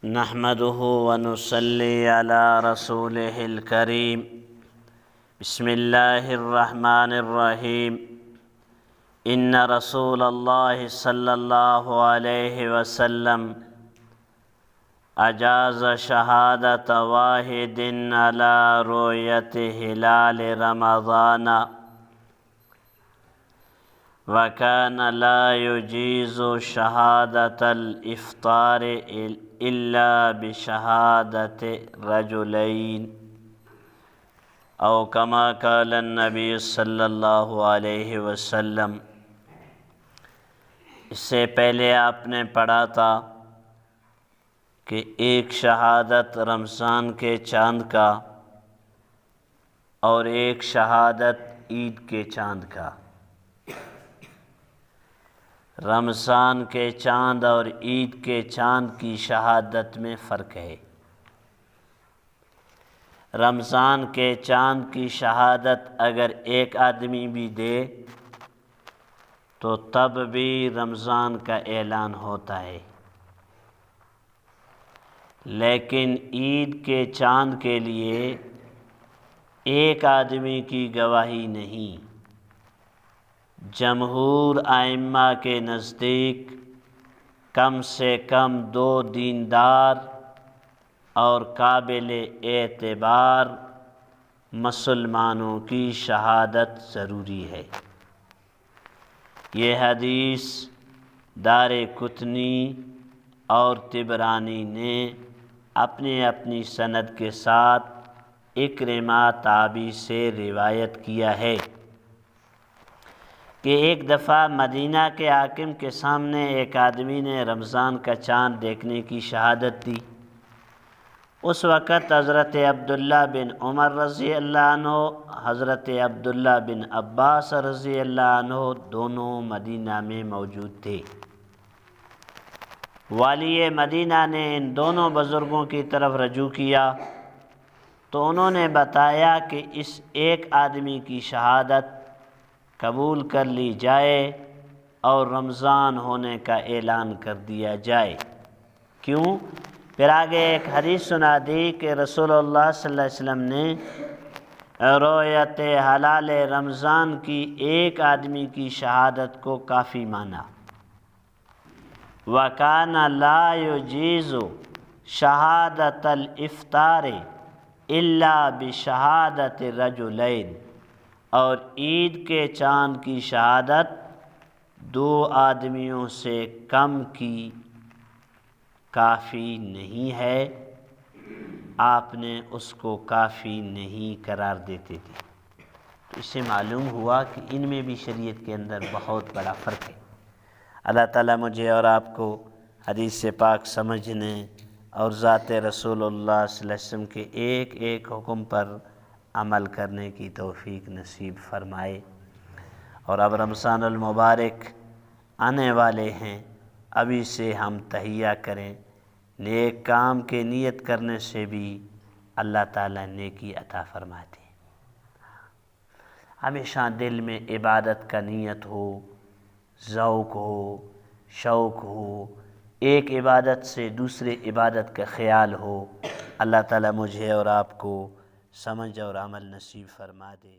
نحمده ونصلي على رسوله الكريم بسم الله الرحمن الرحيم إن رسول الله صلى الله عليه وسلم أجاز شهادة واحد على رؤية هلال رمضان وكان لا يجيز شهادة الإفطار إلا بشهادة رجلين أو كما قال النبي صلی اللہ علیہ وسلم۔ اس سے پہلے آپ نے پڑھا تھا کہ ایک شہادت رمضان کے چاند کا اور ایک شہادت عید کے چاند کا۔ رمضان کے چاند اور عید کے چاند کی شہادت میں فرق ہے۔ رمضان کے چاند کی شہادت اگر ایک آدمی بھی دے تو تب بھی رمضان کا اعلان ہوتا ہے، لیکن عید کے چاند کے لیے ایک آدمی کی گواہی نہیں۔ جمہور ائمہ کے نزدیک کم سے کم 2 دیندار اور قابل اعتبار مسلمانوں کی شہادت ضروری ہے۔ یہ حدیث دارقطنی اور طبرانی نے اپنی اپنی سند کے ساتھ اکرمہ تابعی سے روایت کیا ہے کہ ایک دفعہ مدینہ کے حاکم کے سامنے ایک آدمی نے رمضان کا چاند دیکھنے کی شہادت دی۔ اس وقت حضرت عبداللہ بن عمر رضی اللہ عنہ، حضرت عبداللہ بن عباس رضی اللہ عنہ دونوں مدینہ میں موجود تھے۔ والی مدینہ نے ان دونوں بزرگوں کی طرف رجوع کیا تو انہوں نے بتایا کہ اس ایک آدمی کی شہادت قبول کر لی جائے اور رمضان ہونے کا اعلان کر دیا جائے۔ کیوں؟ پھر آگے ایک حدیث سنا دی کہ رسول اللہ صلی اللہ علیہ وسلم نے رؤیت ہلال رمضان کی ایک آدمی کی شہادت کو کافی مانا۔ وَكَانَ لَا يُجِيزُ شَهَادَةَ الْإِفْطَارِ إِلَّا بِشَهَادَةِ رَجُلَيْنِ، اور عید کے چاند کی شہادت 2 آدمیوں سے کم کی کافی نہیں ہے، آپ نے اس کو کافی نہیں قرار دیتے تھے۔ تو اس سے معلوم ہوا کہ ان میں بھی شریعت کے اندر بہت بڑا فرق ہے۔ اللہ تعالیٰ مجھے اور آپ کو حدیث پاک سمجھنے اور ذات رسول اللہ صلی اللہ علیہ وسلم کے ایک ایک حکم پر عمل کرنے کی توفیق نصیب فرمائے۔ اور اب رمضان المبارک آنے والے ہیں، ابھی سے ہم تہیہ کریں۔ نیک کام کے نیت کرنے سے بھی اللہ تعالیٰ نیکی عطا فرماتے ہیں۔ ہمیشہ دل میں عبادت کا نیت ہو، ذوق ہو، شوق ہو، ایک عبادت سے دوسرے عبادت کا خیال ہو۔ اللہ تعالیٰ مجھے اور آپ کو سمجھ اور عمل نصیب فرما دے۔